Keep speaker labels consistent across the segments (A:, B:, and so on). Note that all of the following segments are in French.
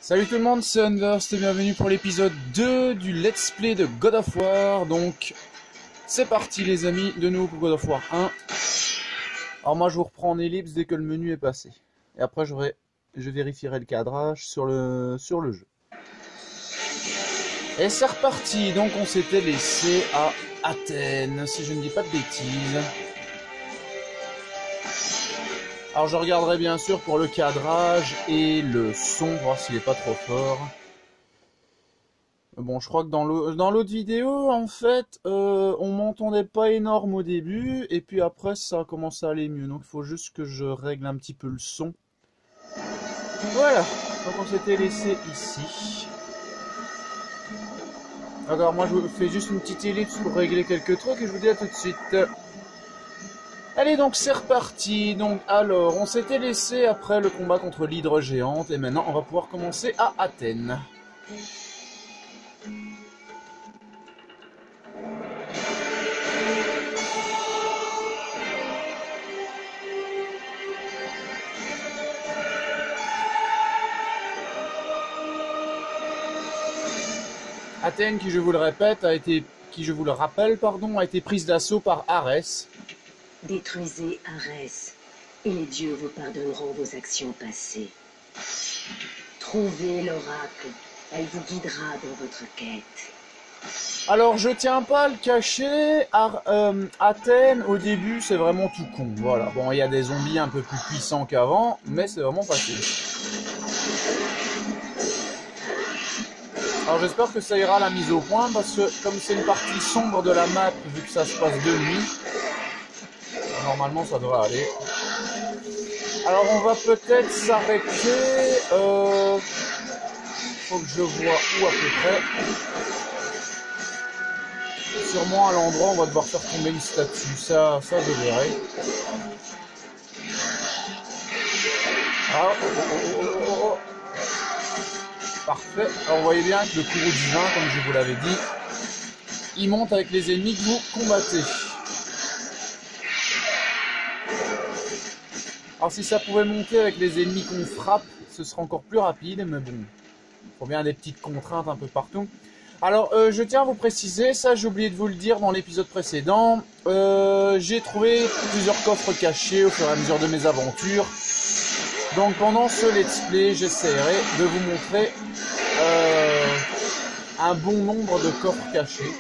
A: Salut tout le monde, c'est Unverse et bienvenue pour l'épisode 2 du Let's Play de God of War. Donc, c'est parti les amis, de nouveau pour God of War 1. Alors moi je vous reprends en ellipse dès que le menu est passé. Et après je vérifierai le cadrage sur le jeu. Et c'est reparti, donc on s'était laissé à Athènes, si je ne dis pas de bêtises. Alors je regarderai bien sûr pour le cadrage et le son, voir s'il n'est pas trop fort. Bon, je crois que dans l'autre vidéo, en fait, on m'entendait pas énorme au début, et puis après ça a commencé à aller mieux. Donc il faut juste que je règle un petit peu le son. Voilà, donc on s'était laissé ici. Alors moi je vous fais juste une petite ellipse pour régler quelques trucs et je vous dis à tout de suite. Allez donc c'est reparti. Donc alors on s'était laissé après le combat contre l'hydre géante et maintenant on va pouvoir commencer à Athènes. Athènes qui je vous le répète a été a été prise d'assaut par Arès.
B: Détruisez Arès, et les dieux vous pardonneront vos actions passées. Trouvez l'oracle, elle vous guidera dans votre quête.
A: Alors je tiens pas à le cacher, Athènes au début c'est vraiment tout con, voilà. Bon il y a des zombies un peu plus puissants qu'avant, mais c'est vraiment facile. Alors j'espère que ça ira la mise au point, parce que comme c'est une partie sombre de la map, vu que ça se passe de nuit, normalement ça devrait aller. Alors on va peut-être s'arrêter, faut que je vois où à peu près. Sûrement à l'endroit on va devoir faire tomber une statue, ça je verrai. Ah, oh. Parfait, alors vous voyez bien que le courroux divin, comme je vous l'avais dit, il monte avec les ennemis que vous combattez. Alors si ça pouvait monter avec les ennemis qu'on frappe, ce serait encore plus rapide, mais bon, il faut bien des petites contraintes un peu partout. Alors je tiens à vous préciser, ça j'ai oublié de vous le dire dans l'épisode précédent, j'ai trouvé plusieurs coffres cachés au fur et à mesure de mes aventures. Donc pendant ce let's play, j'essaierai de vous montrer un bon nombre de coffres cachés.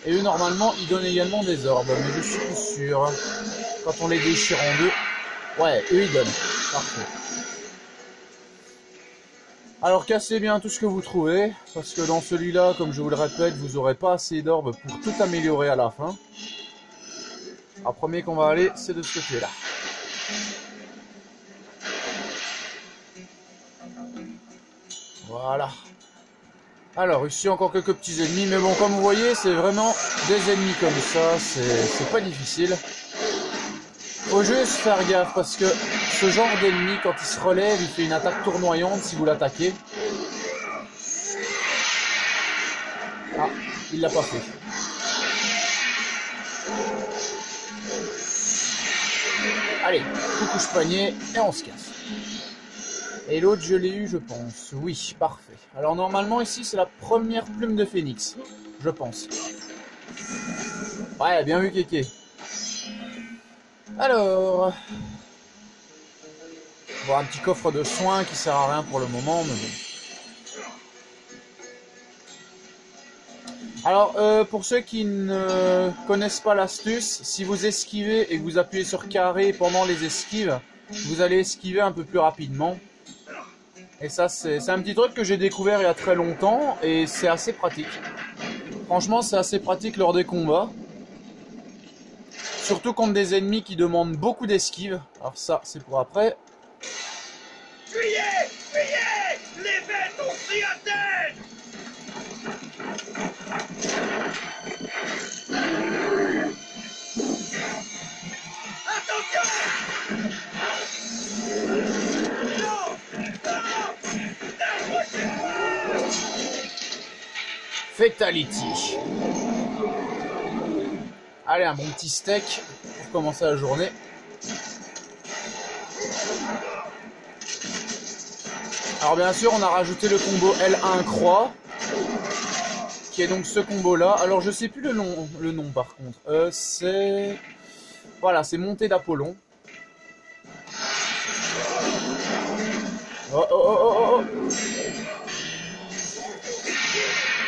A: Et eux, normalement, ils donnent également des orbes, mais je suis plus sûr. Quand on les déchire en deux, ouais, eux ils donnent. Parfait. Alors cassez bien tout ce que vous trouvez, parce que dans celui-là, comme je vous le répète, vous n'aurez pas assez d'orbes pour tout améliorer à la fin. Alors premier qu'on va aller, c'est de ce côté-là. Voilà. Alors ici encore quelques petits ennemis, mais bon comme vous voyez c'est vraiment des ennemis comme ça, c'est pas difficile. Faut juste faire gaffe parce que ce genre d'ennemi quand il se relève il fait une attaque tournoyante si vous l'attaquez. Ah, il l'a pas fait. Allez, coucou panier et on se casse. Et l'autre je l'ai eu je pense, oui, parfait. Alors normalement ici c'est la première plume de phénix, je pense. Ouais, bien vu Kéké. Alors... Bon, un petit coffre de soins qui sert à rien pour le moment, mais bon. Alors, pour ceux qui ne connaissent pas l'astuce, si vous esquivez et que vous appuyez sur carré pendant les esquives, vous allez esquiver un peu plus rapidement. Et ça, c'est un petit truc que j'ai découvert il y a très longtemps et c'est assez pratique. Franchement, c'est assez pratique lors des combats. Surtout contre des ennemis qui demandent beaucoup d'esquive. Alors ça, c'est pour après.
C: Fuyez! Fuyez! Les bêtes ont pris Athènes! Attention!
A: Fatality. Allez, un bon petit steak pour commencer la journée. Alors bien sûr, on a rajouté le combo L1 croix, qui est donc ce combo-là. Alors je sais plus le nom par contre. C'est... Voilà, c'est montée d'Apollon. Oh, oh, oh, oh, oh.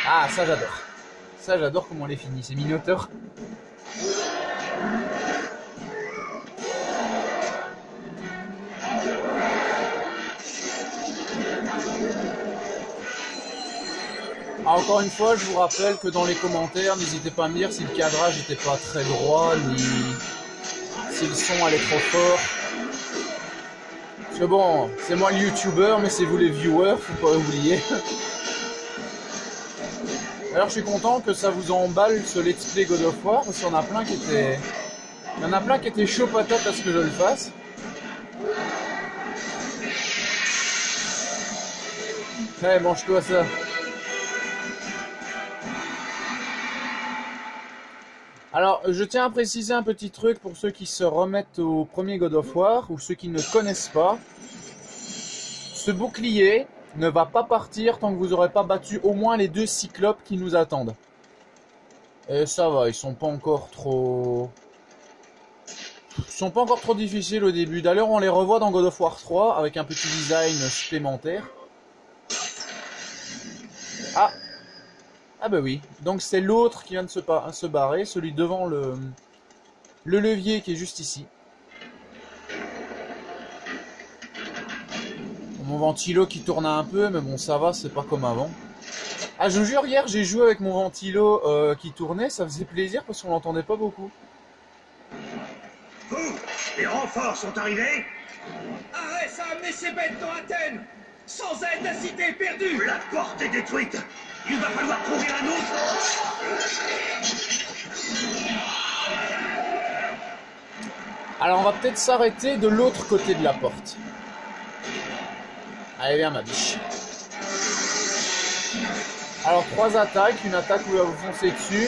A: Ah, ça j'adore. Ça j'adore comment on les finit, c'est Minotaur. Ah, encore une fois, je vous rappelle que dans les commentaires, n'hésitez pas à me dire si le cadrage n'était pas très droit, ni si le son allait trop fort. Parce que bon, c'est moi le youtubeur, mais c'est vous les viewers, faut pas oublier. Alors je suis content que ça vous emballe ce let's play God of War, parce qu'il y en a plein qui étaient... Il y en a plein qui étaient chaud patate à ce que je le fasse. Allez, mange-toi ça. Alors, je tiens à préciser un petit truc pour ceux qui se remettent au premier God of War, ou ceux qui ne connaissent pas. Ce bouclier ne va pas partir tant que vous n'aurez pas battu au moins les 2 cyclopes qui nous attendent. Et ça va, ils sont pas encore trop... Ils sont pas encore trop difficiles au début. D'ailleurs, on les revoit dans God of War 3 avec un petit design supplémentaire. Ah! Ah bah oui, donc c'est l'autre qui vient de se barrer, celui devant le levier qui est juste ici. Mon ventilo qui tourne un peu, mais bon ça va, c'est pas comme avant. Ah je vous jure, hier j'ai joué avec mon ventilo qui tournait, ça faisait plaisir parce qu'on l'entendait pas beaucoup.
C: Les renforts sont arrivés?
D: Arès a amené ses bêtes dans Athènes. Sans aide, la cité est perdue.
C: La porte est détruite. Il va falloir trouver un autre.
A: Alors on va peut-être s'arrêter de l'autre côté de la porte. Allez viens ma biche. Alors 3 attaques, une attaque où il va vous foncer dessus,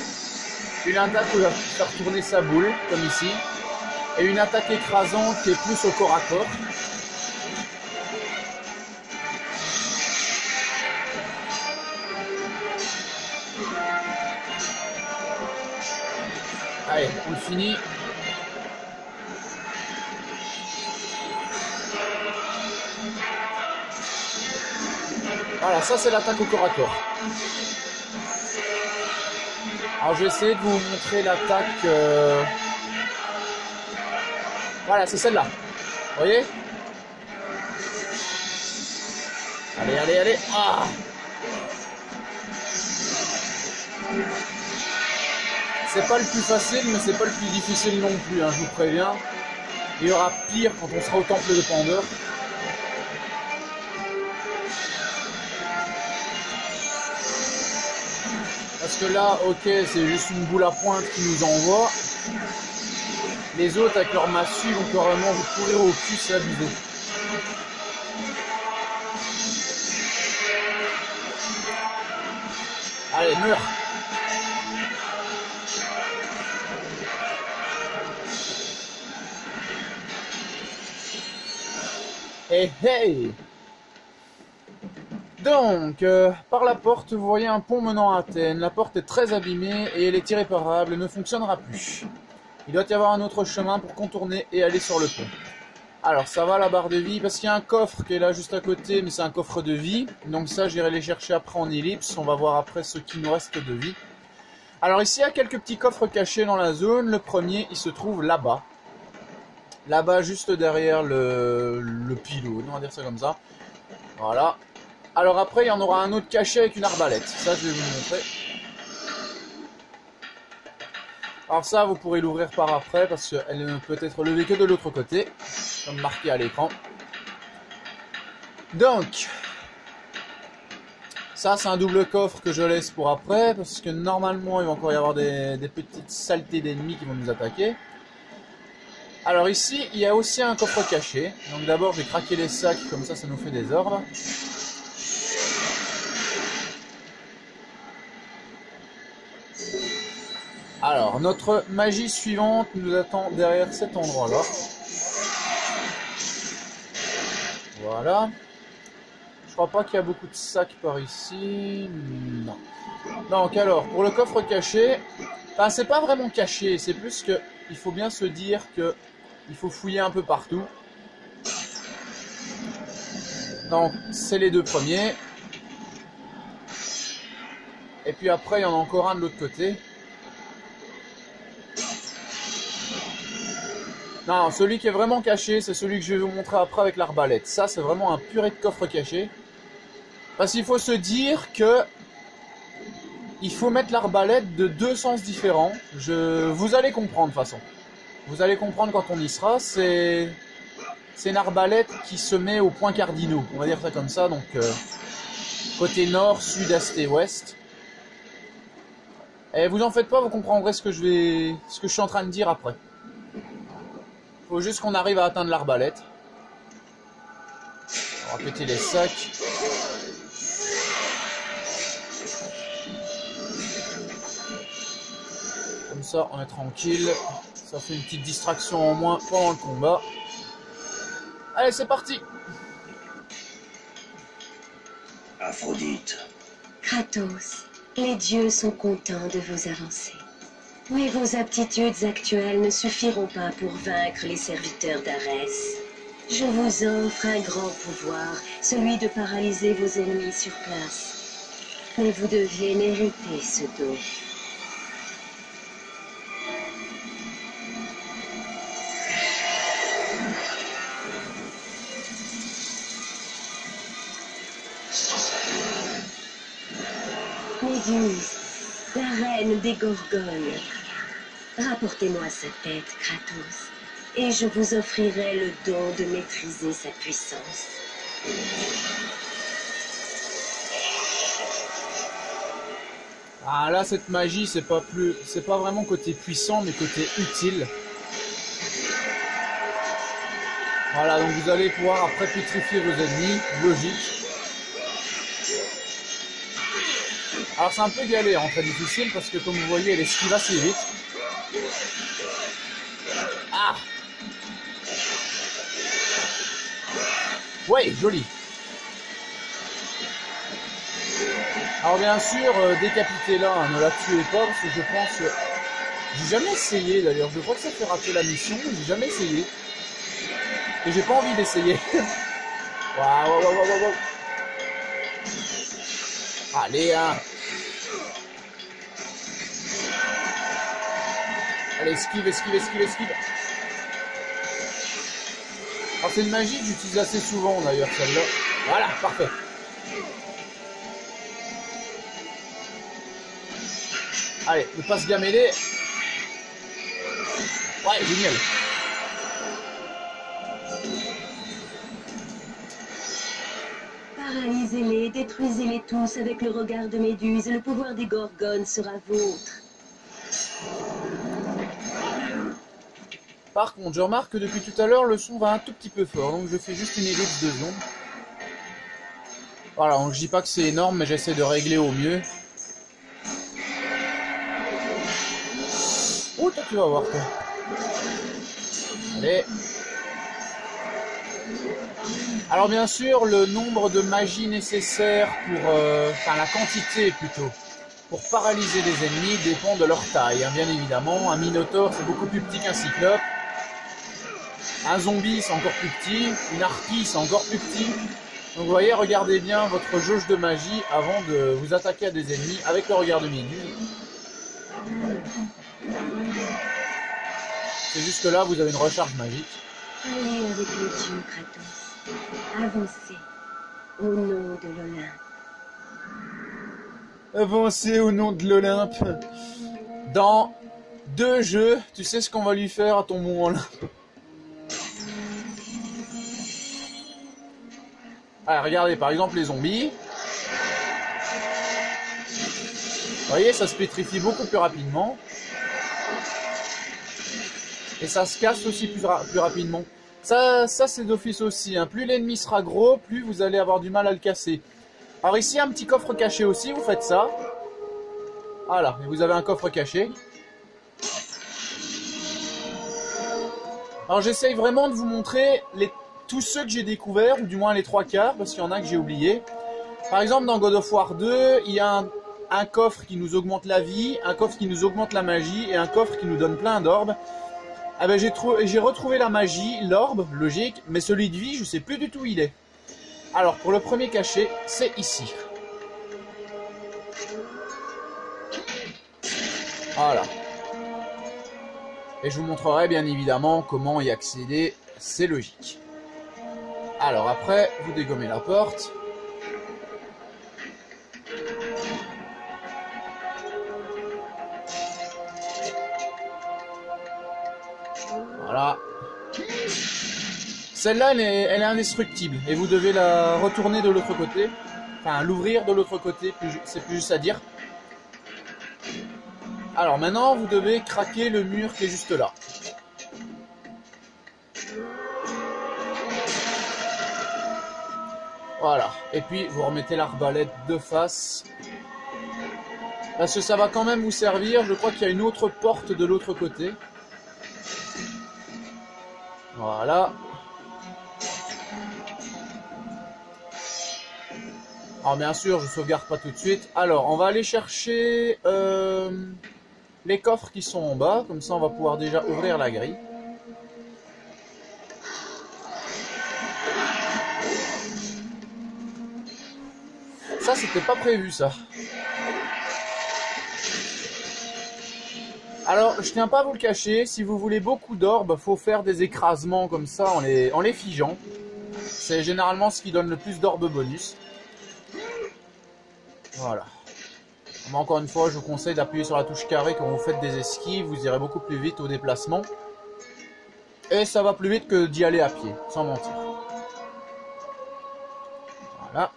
A: une attaque où il va faire tourner sa boule, comme ici, et une attaque écrasante qui est plus au corps à corps. Allez, on le finit. Voilà, ça c'est l'attaque au corps à corps. Alors je vais essayer de vous montrer l'attaque... Voilà, c'est celle-là. Vous voyez? Allez, allez, allez. Ah! C'est pas le plus facile, mais c'est pas le plus difficile non plus, hein, je vous préviens. Il y aura pire quand on sera au temple de Pandore. Parce que là, ok, c'est juste une boule à pointe qui nous envoie. Les autres, avec leur massue, vont carrément vous courir au cul, c'est abusé. Allez, meurs! Hey, hey! Donc, par la porte, vous voyez un pont menant à Athènes. La porte est très abîmée et elle est irréparable et ne fonctionnera plus. Il doit y avoir un autre chemin pour contourner et aller sur le pont. Alors, ça va la barre de vie, parce qu'il y a un coffre qui est là juste à côté, mais c'est un coffre de vie. Donc ça, j'irai les chercher après en ellipse. On va voir après ce qui nous reste de vie. Alors ici, il y a quelques petits coffres cachés dans la zone. Le premier, il se trouve là-bas. Là-bas, juste derrière le pylône, on va dire ça comme ça. Voilà. Alors après, il y en aura un autre caché avec une arbalète. Ça, je vais vous montrer. Alors ça, vous pourrez l'ouvrir par après, parce qu'elle ne peut être levée que de l'autre côté, comme marqué à l'écran. Donc, ça, c'est un double coffre que je laisse pour après, parce que normalement, il va encore y avoir des petites saletés d'ennemis qui vont nous attaquer. Alors ici, il y a aussi un coffre caché. Donc d'abord, je vais craquer les sacs, comme ça nous fait des ordres. Alors, notre magie suivante nous attend derrière cet endroit-là. Voilà. Je crois pas qu'il y a beaucoup de sacs par ici. Non. Donc alors, pour le coffre caché, enfin, c'est pas vraiment caché, c'est plus que il faut bien se dire que il faut fouiller un peu partout. Donc, c'est les deux premiers. Et puis après, il y en a encore un de l'autre côté. Non, celui qui est vraiment caché, c'est celui que je vais vous montrer après avec l'arbalète. Ça, c'est vraiment un purée de coffre caché. Parce qu'il faut se dire que il faut mettre l'arbalète de deux sens différents. Vous allez comprendre de toute façon. Vous allez comprendre quand on y sera. C'est une arbalète qui se met aux points cardinaux. On va dire ça comme ça. Donc, côté nord, sud, est et ouest. Et vous en faites pas, vous comprendrez ce que je suis en train de dire après. Faut juste qu'on arrive à atteindre l'arbalète. On va péter les sacs. Comme ça, on est tranquille. Ça fait une petite distraction en moins pendant le combat. Allez, c'est parti.
C: Aphrodite.
B: Kratos, les dieux sont contents de vos avancées. Mais vos aptitudes actuelles ne suffiront pas pour vaincre les serviteurs d'Arès. Je vous offre un grand pouvoir, celui de paralyser vos ennemis sur place. Mais vous deviez mériter ce don. Méduse, la reine des Gorgones. Rapportez-moi sa tête, Kratos, et je vous offrirai le don de maîtriser sa puissance.
A: Ah là, cette magie, c'est pas vraiment côté puissant, mais côté utile. Voilà, donc vous allez pouvoir après pétrifier vos ennemis, logique. Alors c'est un peu galère, très difficile, parce que comme vous voyez, elle esquive assez vite. Ah! Ouais, joli. Alors bien sûr, décapitez-la, hein, ne la tuez pas, parce que je pense... J'ai jamais essayé d'ailleurs, je crois que ça fait rater la mission, mais j'ai jamais essayé. Et j'ai pas envie d'essayer. Waouh, waouh, waouh, waouh, waouh. Allez, hein. Allez, esquive, esquive, esquive, esquive. Alors c'est une magie que j'utilise assez souvent d'ailleurs, celle-là. Voilà, parfait. Allez, ne pas se gameler. Ouais, génial.
B: Paralysez-les, détruisez-les tous avec le regard de Méduse, et le pouvoir des Gorgones sera vôtre.
A: Par contre, je remarque que depuis tout à l'heure, le son va un tout petit peu fort, donc je fais juste une ellipse de secondes. Voilà, donc je dis pas que c'est énorme, mais j'essaie de régler au mieux. Oh, toi, tu vas voir, toi. Allez. Alors bien sûr, le nombre de magies nécessaires pour... enfin, la quantité plutôt, pour paralyser les ennemis dépend de leur taille, hein, bien évidemment. Un minotaure, c'est beaucoup plus petit qu'un cyclope. Un zombie, c'est encore plus petit. Une harpie, c'est encore plus petit. Donc vous voyez, regardez bien votre jauge de magie avant de vous attaquer à des ennemis avec le regard de Méduse. C'est juste que là, vous avez une recharge magique.
B: Allez avec les dieux, Kratos. Avancez au nom de l'Olympe.
A: Avancez au nom de l'Olympe. Dans 2 jeux, tu sais ce qu'on va lui faire à ton mont Olympe. Allez, regardez, par exemple, les zombies. Vous voyez, ça se pétrifie beaucoup plus rapidement. Et ça se casse aussi plus rapidement. Ça c'est d'office aussi. Hein. Plus l'ennemi sera gros, plus vous allez avoir du mal à le casser. Alors ici, un petit coffre caché aussi, vous faites ça. Voilà, et vous avez un coffre caché. Alors j'essaye vraiment de vous montrer tous ceux que j'ai découverts, ou du moins les 3/4, parce qu'il y en a que j'ai oublié. Par exemple, dans God of War 2, il y a un coffre qui nous augmente la vie, un coffre qui nous augmente la magie, et un coffre qui nous donne plein d'orbes. Ah ben j'ai retrouvé la magie, l'orbe, logique, mais celui de vie, je sais plus du tout où il est. Alors, pour le premier cachet, c'est ici. Voilà. Et je vous montrerai bien évidemment comment y accéder, c'est logique. Alors après, vous dégommez la porte. Voilà. Celle-là, elle est indestructible. Et vous devez la retourner de l'autre côté. Enfin, l'ouvrir de l'autre côté, c'est plus juste à dire. Alors maintenant, vous devez craquer le mur qui est juste là. Voilà. Et puis, vous remettez l'arbalète de face. Parce que ça va quand même vous servir. Je crois qu'il y a une autre porte de l'autre côté. Voilà. Alors bien sûr, je sauvegarde pas tout de suite. Alors, on va aller chercher les coffres qui sont en bas. Comme ça, on va pouvoir déjà ouvrir la grille. Ça, c'était pas prévu, ça. Alors, je tiens pas à vous le cacher. Si vous voulez beaucoup d'orbes, faut faire des écrasements comme ça en les figeant. C'est généralement ce qui donne le plus d'orbes bonus. Voilà. Mais encore une fois, je vous conseille d'appuyer sur la touche carré quand vous faites des esquives. Vous irez beaucoup plus vite au déplacement. Et ça va plus vite que d'y aller à pied, sans mentir. Voilà.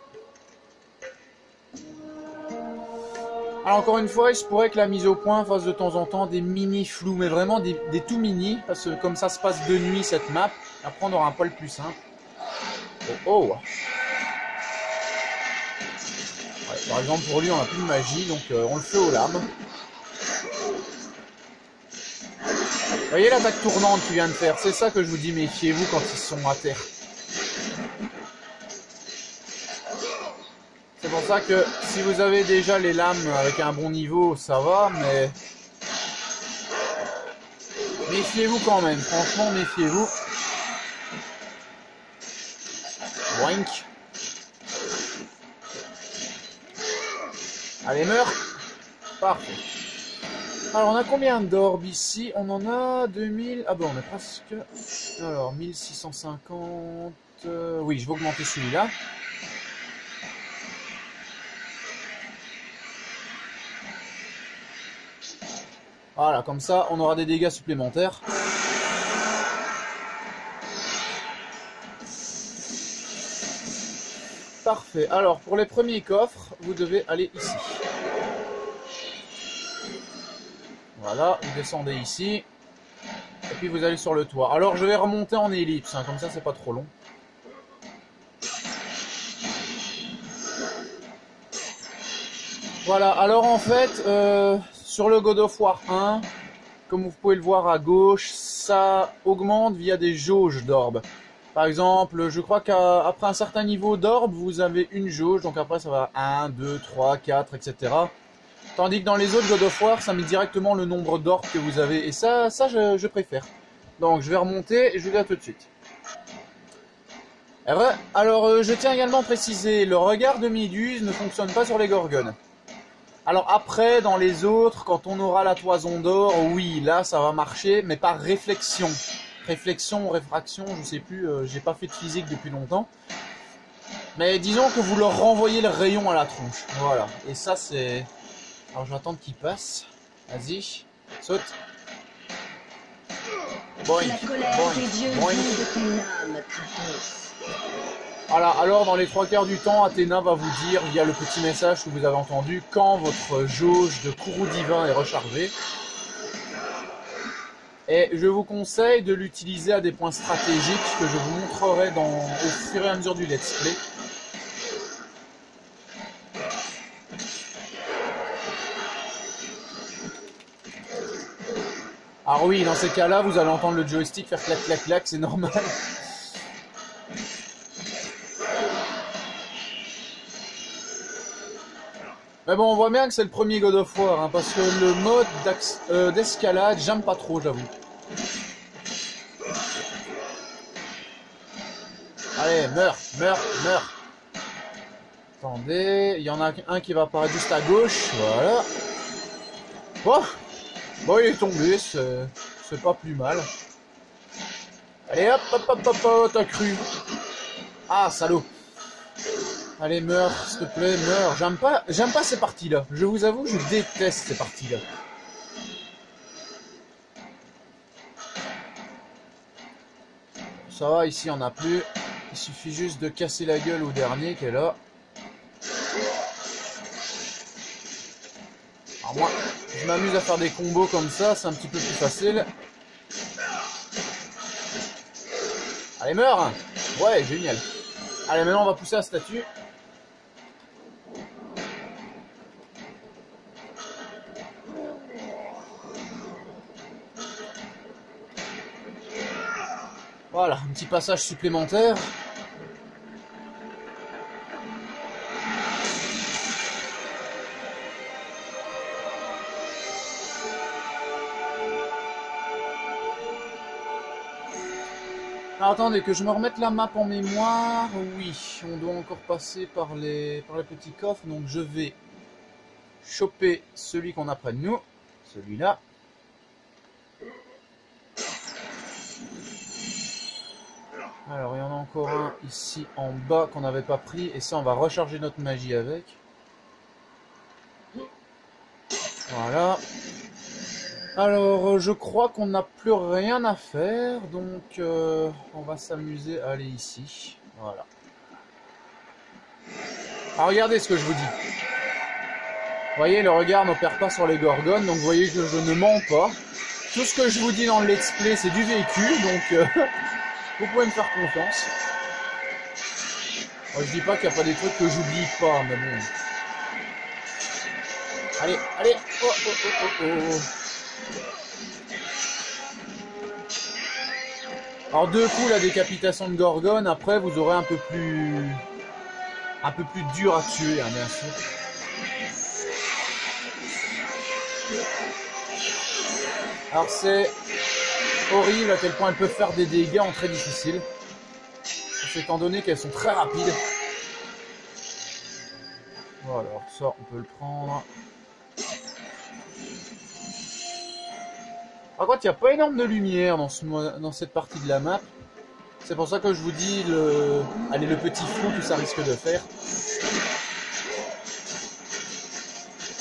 A: Alors encore une fois, il se pourrait que la mise au point fasse de temps en temps des mini flous, mais vraiment des tout mini, parce que comme ça se passe de nuit cette map, après on aura un poil plus simple. Oh, oh. Ouais, par exemple pour lui on n'a plus de magie, donc on le fait aux lames. Vous voyez l'attaque tournante qu'il vient de faire, c'est ça que je vous dis, méfiez-vous quand ils sont à terre. C'est pour ça que si vous avez déjà les lames avec un bon niveau, ça va, mais méfiez-vous quand même, franchement méfiez-vous. Boink. Allez, meurs. Parfait. Alors on a combien d'orbes ici? On en a 2000. Ah bon, on est presque... Alors 1650... Oui, je vais augmenter celui-là. Voilà, comme ça, on aura des dégâts supplémentaires. Parfait. Alors, pour les premiers coffres, vous devez aller ici. Voilà, vous descendez ici. Et puis vous allez sur le toit. Alors, je vais remonter en ellipse, hein, comme ça, c'est pas trop long. Voilà, alors en fait... sur le God of War 1, comme vous pouvez le voir à gauche, ça augmente via des jauges d'orbes. Par exemple, je crois qu'après un certain niveau d'orbes, vous avez une jauge, donc après ça va 1, 2, 3, 4, etc. Tandis que dans les autres God of War, ça met directement le nombre d'orbes que vous avez, et ça je préfère. Donc je vais remonter et je vous dis à tout de suite. Alors je tiens également à préciser, le regard de Méduse ne fonctionne pas sur les Gorgones. Alors après, dans les autres, quand on aura la toison d'or, oui, là, ça va marcher, mais par réflexion. Réflexion ou réfraction, je sais plus, j'ai pas fait de physique depuis longtemps. Mais disons que vous leur renvoyez le rayon à la tronche, voilà. Et ça, c'est... Alors, je vais attendre qu'il passe. Vas-y, saute. Boing,
B: La colère
A: boing,
B: des dieux
A: boing.
B: vit de ton âme, Kratos.
A: Voilà, alors dans les 3/4 du temps, Athéna va vous dire, via le petit message que vous avez entendu, quand votre jauge de courroux divin est rechargée. Et je vous conseille de l'utiliser à des points stratégiques que je vous montrerai au fur et à mesure du let's play. Alors oui, dans ces cas-là, vous allez entendre le joystick faire clac clac clac, c'est normal. Mais bon, on voit bien que c'est le premier God of War, hein, parce que le mode d'escalade, j'aime pas trop, j'avoue. Allez, meurs, meurs, meurs. Attendez, il y en a un qui va apparaître juste à gauche, voilà. Oh, bon, il est tombé, c'est pas plus mal. Allez, hop, hop, hop, hop, hop, t'as cru. Ah, salaud. Allez, meurs, s'il te plaît, meurs. J'aime pas ces parties-là. Je vous avoue, je déteste ces parties-là. Ça va, ici, on n'a plus. Il suffit juste de casser la gueule au dernier qui est là. Alors moi, je m'amuse à faire des combos comme ça, c'est un petit peu plus facile. Allez, meurs! Ouais, génial. Allez, maintenant on va pousser la statue. Voilà, un petit passage supplémentaire. Alors, attendez, que je me remette la map en mémoire. Oui, on doit encore passer par les petits coffres. Donc je vais choper celui qu'on a près de nous. Celui-là. Alors, il y en a encore un ici en bas qu'on n'avait pas pris. Et ça, on va recharger notre magie avec. Voilà. Alors, je crois qu'on n'a plus rien à faire. Donc, on va s'amuser à aller ici. Voilà. Alors, regardez ce que je vous dis. Vous voyez, le regard n'opère pas sur les gorgones. Donc, vous voyez que je ne mens pas. Tout ce que je vous dis dans le let's play, c'est du vécu. Donc... vous pouvez me faire confiance. Moi, je dis pas qu'il n'y a pas des trucs que j'oublie pas, mais bon. Allez, allez. Oh, oh, oh, oh, oh. Alors, deux coups, la décapitation de Gorgone. Après, vous aurez un peu plus dur à tuer, hein, bien sûr. Alors, c'est horrible à quel point elles peuvent faire des dégâts en très difficile. Étant donné qu'elles sont très rapides. Voilà, alors ça on peut le prendre. Par contre, il n'y a pas énorme de lumière dans cette partie de la map. C'est pour ça que je vous dis allez, le petit flou que ça risque de faire.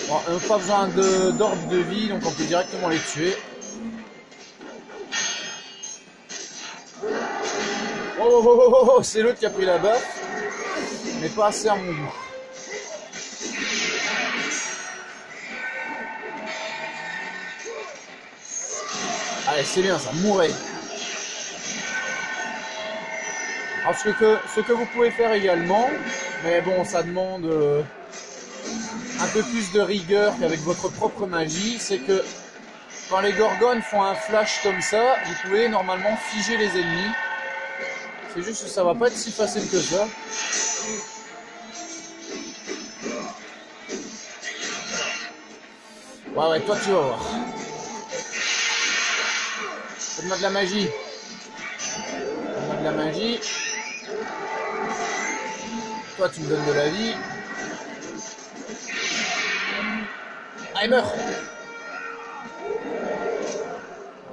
A: Bon, pas besoin d'orbes de vie, donc on peut directement les tuer. Oh, oh, oh, oh, oh, c'est l'autre qui a pris la baffe, mais pas assez à mon goût. Allez, c'est bien ça, mourrez. Alors ce que vous pouvez faire également, mais bon, ça demande un peu plus de rigueur qu'avec votre propre magie, c'est que quand les gorgones font un flash comme ça, vous pouvez normalement figer les ennemis. C'est juste que ça va pas être si facile que ça. Ouais, ouais, toi tu vas voir. Donne-moi de la magie. Donne-moi de la magie. Toi tu me donnes de la vie. Allez, meurs.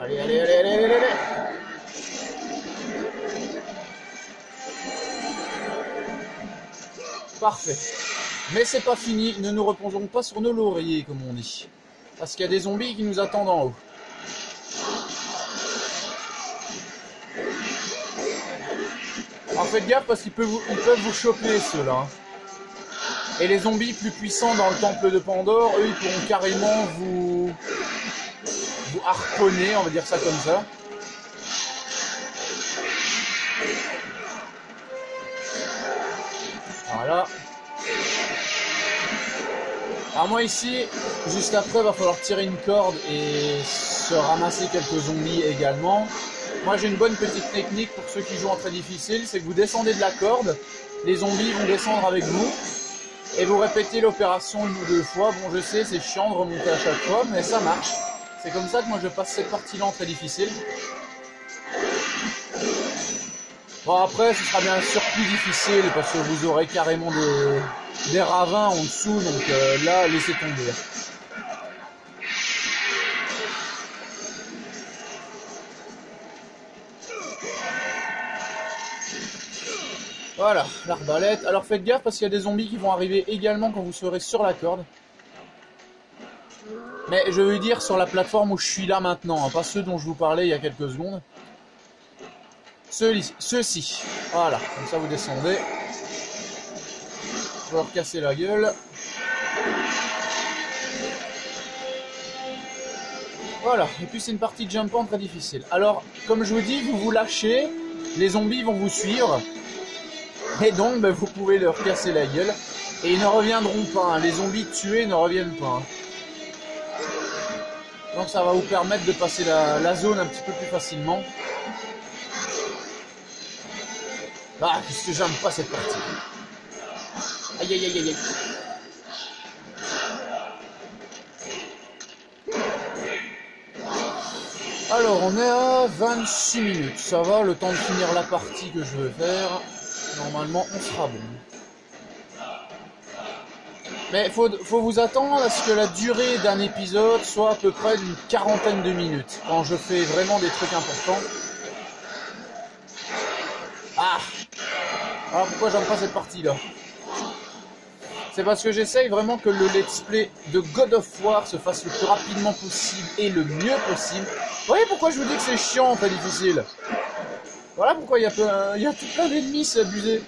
A: Allez, allez, allez, allez, allez, allez. Parfait. Mais c'est pas fini, ne nous reposons pas sur nos lauriers, comme on dit. Parce qu'il y a des zombies qui nous attendent en haut. Alors faites gaffe parce qu'ils peuvent vous choper ceux-là. Et les zombies plus puissants dans le temple de Pandore, eux, ils pourront carrément vous harponner, on va dire ça comme ça. Voilà. Alors moi ici, juste après, il va falloir tirer une corde et se ramasser quelques zombies également. Moi j'ai une bonne petite technique pour ceux qui jouent en très difficile, c'est que vous descendez de la corde, les zombies vont descendre avec vous. Et vous répétez l'opération une ou deux fois. Bon, je sais, c'est chiant de remonter à chaque fois, mais ça marche. C'est comme ça que moi je passe cette partie-là en très difficile. Bon, après, ce sera bien sûr plus difficile parce que vous aurez carrément des ravins en dessous, donc là, laissez tomber. Voilà, l'arbalète. Alors faites gaffe parce qu'il y a des zombies qui vont arriver également quand vous serez sur la corde. Mais je veux dire sur la plateforme où je suis là maintenant, hein, pas ceux dont je vous parlais il y a quelques secondes. Ceux-ci. Voilà, comme ça vous descendez. Je vais leur casser la gueule. Voilà, et puis c'est une partie de jump-on très difficile. Alors, comme je vous dis, vous vous lâchez, les zombies vont vous suivre. Et donc, ben, vous pouvez leur casser la gueule. Et ils ne reviendront pas, hein. Les zombies tués ne reviennent pas. Hein. Donc ça va vous permettre de passer la zone un petit peu plus facilement. Ah, qu'est-ce que j'aime pas cette partie. Aïe aïe aïe aïe aïe. Alors on est à 26 minutes. Ça va, le temps de finir la partie que je veux faire. Normalement on sera bon. Mais faut vous attendre à ce que la durée d'un épisode soit à peu près d'une quarantaine de minutes. Quand je fais vraiment des trucs importants. Ah! Alors pourquoi j'aime pas cette partie là? C'est parce que j'essaye vraiment que le let's play de God of War se fasse le plus rapidement possible et le mieux possible. Vous voyez pourquoi je vous dis que c'est chiant, pas difficile? Voilà pourquoi il y a tout plein d'ennemis, c'est abusé.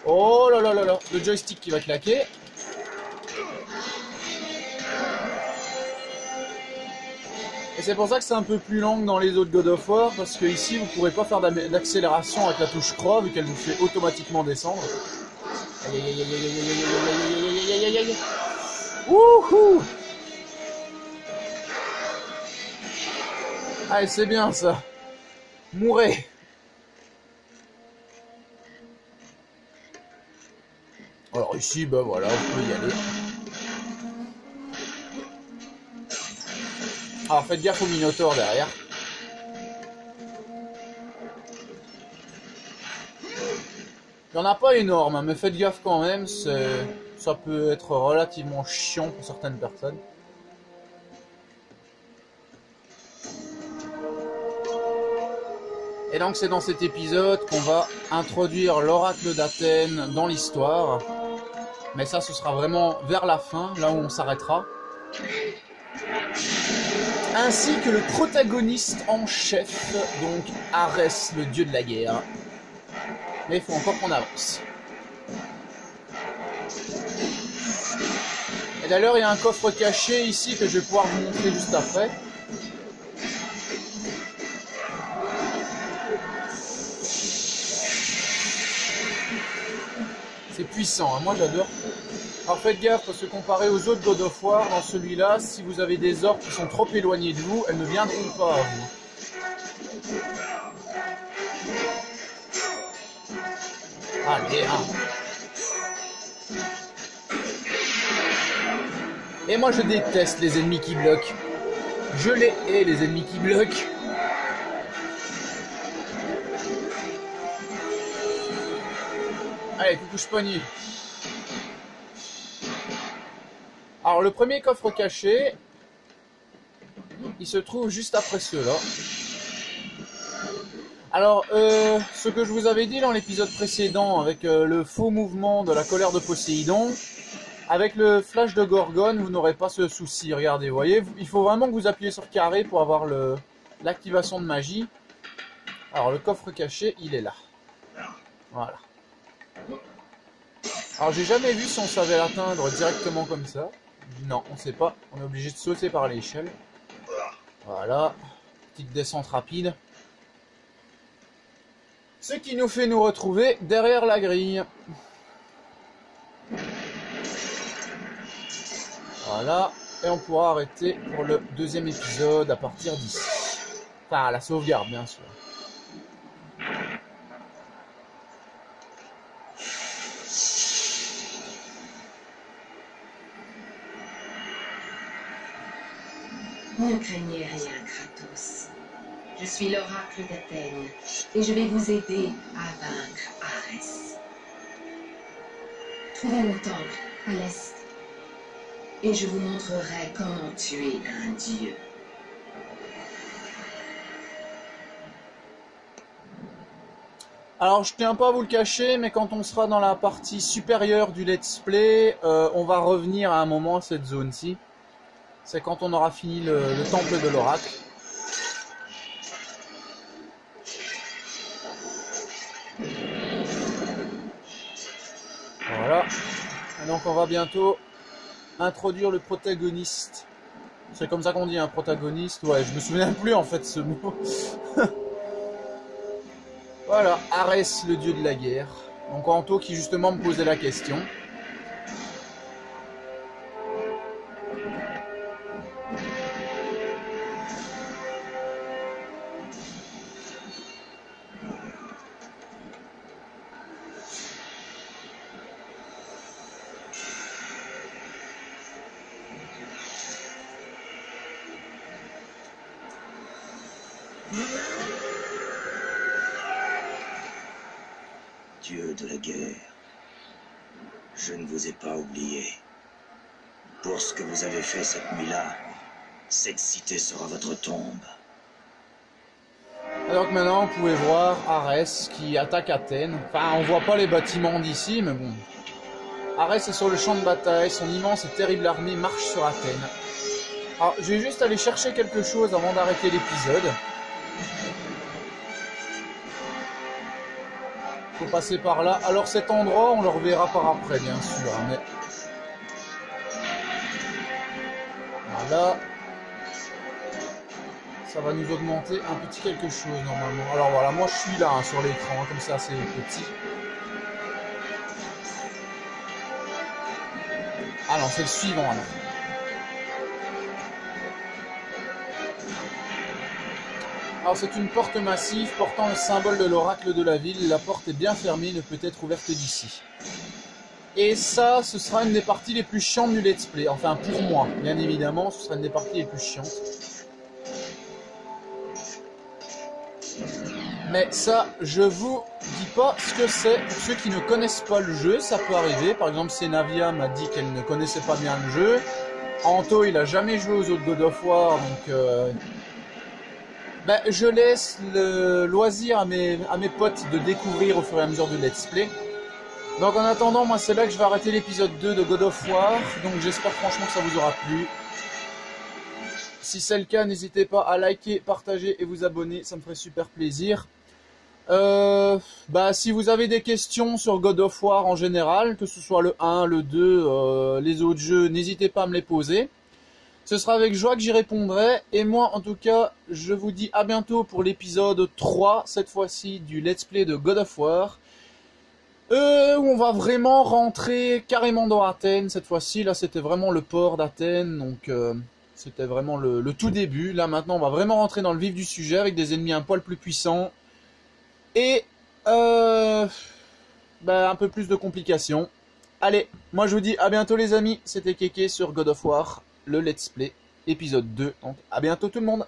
A: Oh là là là là, le joystick qui va claquer. Et c'est pour ça que c'est un peu plus lent que dans les autres God of War, parce que ici vous ne pourrez pas faire d'accélération avec la touche croix vu qu'elle vous fait automatiquement descendre. Aïe aïe aïe aïe aïe aïe aïe aïe aïe aïe. Wouhou! Allez, c'est bien ça. Mourez. Alors ici, bah voilà, vous pouvez y aller. Alors faites gaffe au Minotaure derrière. Il n'y en a pas énorme, hein, mais faites gaffe quand même, ça peut être relativement chiant pour certaines personnes. Et donc c'est dans cet épisode qu'on va introduire l'oracle d'Athènes dans l'histoire. Mais ça, ce sera vraiment vers la fin, là où on s'arrêtera. Ainsi que le protagoniste en chef, donc Arès, le dieu de la guerre. Mais il faut encore qu'on avance. Et d'ailleurs, il y a un coffre caché ici que je vais pouvoir vous montrer juste après. C'est puissant, hein, moi j'adore. Alors faites gaffe parce que comparé aux autres God of War, dans celui-là, si vous avez des orques qui sont trop éloignées de vous, elles ne viendront pas à vous. Allez, hein. Et moi je déteste les ennemis qui bloquent. Je les hais, les ennemis qui bloquent. Allez, coucou Spogny. Alors le premier coffre caché, il se trouve juste après ceux-là. Alors, ce que je vous avais dit dans l'épisode précédent avec le faux mouvement de la colère de Poséidon, avec le flash de Gorgone, vous n'aurez pas ce souci. Regardez, vous voyez, il faut vraiment que vous appuyez sur carré pour avoir l'activation de magie. Alors, le coffre caché, il est là. Voilà. Alors, j'ai jamais vu si on savait l'atteindre directement comme ça. Non, on sait pas. On est obligé de sauter par l'échelle. Voilà. Petite descente rapide. Ce qui nous fait nous retrouver derrière la grille. Voilà. Et on pourra arrêter pour le deuxième épisode à partir d'ici. Enfin, la sauvegarde, bien sûr.
B: Ne craignez rien, Kratos. Je suis l'oracle d'Athènes et je vais vous aider à vaincre Arès. Trouvez le temple à l'est et je vous montrerai comment tuer un dieu.
A: Alors je tiens pas à vous le cacher, mais quand on sera dans la partie supérieure du let's play, on va revenir à un moment à cette zone-ci. C'est quand on aura fini le temple de l'oracle. Voilà. Et donc on va bientôt introduire le protagoniste. C'est comme ça qu'on dit un protagoniste. Ouais, je me souviens plus en fait ce mot. Voilà, Arès, le dieu de la guerre. Donc Anto qui justement me posait la question.
C: Dieu de la guerre, je ne vous ai pas oublié. Pour ce que vous avez fait cette nuit-là, cette cité sera votre tombe.
A: Alors que maintenant, vous pouvez voir Arès qui attaque Athènes. Enfin, on voit pas les bâtiments d'ici, mais bon. Arès est sur le champ de bataille, son immense et terrible armée marche sur Athènes. Alors, je vais juste aller chercher quelque chose avant d'arrêter l'épisode. Faut passer par là. Alors cet endroit, on le reverra par après, bien sûr. Mais... voilà. Ça va nous augmenter un petit quelque chose, normalement. Alors voilà, moi je suis là, hein, sur l'écran, hein, comme ça c'est petit. Ah non, c'est le suivant, alors. Alors c'est une porte massive portant le symbole de l'oracle de la ville. La porte est bien fermée, ne peut être ouverte d'ici. Et ça, ce sera une des parties les plus chiantes du let's play. Enfin pour moi, bien évidemment, ce sera une des parties les plus chiantes. Mais ça, je vous dis pas ce que c'est. Pour ceux qui ne connaissent pas le jeu, ça peut arriver. Par exemple, Senavia m'a dit qu'elle ne connaissait pas bien le jeu. Anto, il a jamais joué aux autres God of War, donc... ben, je laisse le loisir à mes potes de découvrir au fur et à mesure du let's play. Donc en attendant, moi c'est là que je vais arrêter l'épisode 2 de God of War. Donc j'espère franchement que ça vous aura plu. Si c'est le cas, n'hésitez pas à liker, partager et vous abonner, ça me ferait super plaisir. Bah, si vous avez des questions sur God of War en général, que ce soit le 1, le 2, les autres jeux, n'hésitez pas à me les poser. Ce sera avec joie que j'y répondrai. Et moi, en tout cas, je vous dis à bientôt pour l'épisode 3, cette fois-ci, du let's play de God of War. Où on va vraiment rentrer carrément dans Athènes, cette fois-ci. Là, c'était vraiment le port d'Athènes, donc c'était vraiment le tout début. Là, maintenant, on va vraiment rentrer dans le vif du sujet, avec des ennemis un poil plus puissants. Et un peu plus de complications. Allez, moi je vous dis à bientôt les amis. C'était Keke sur God of War, le let's play, épisode 2. Donc à bientôt tout le monde.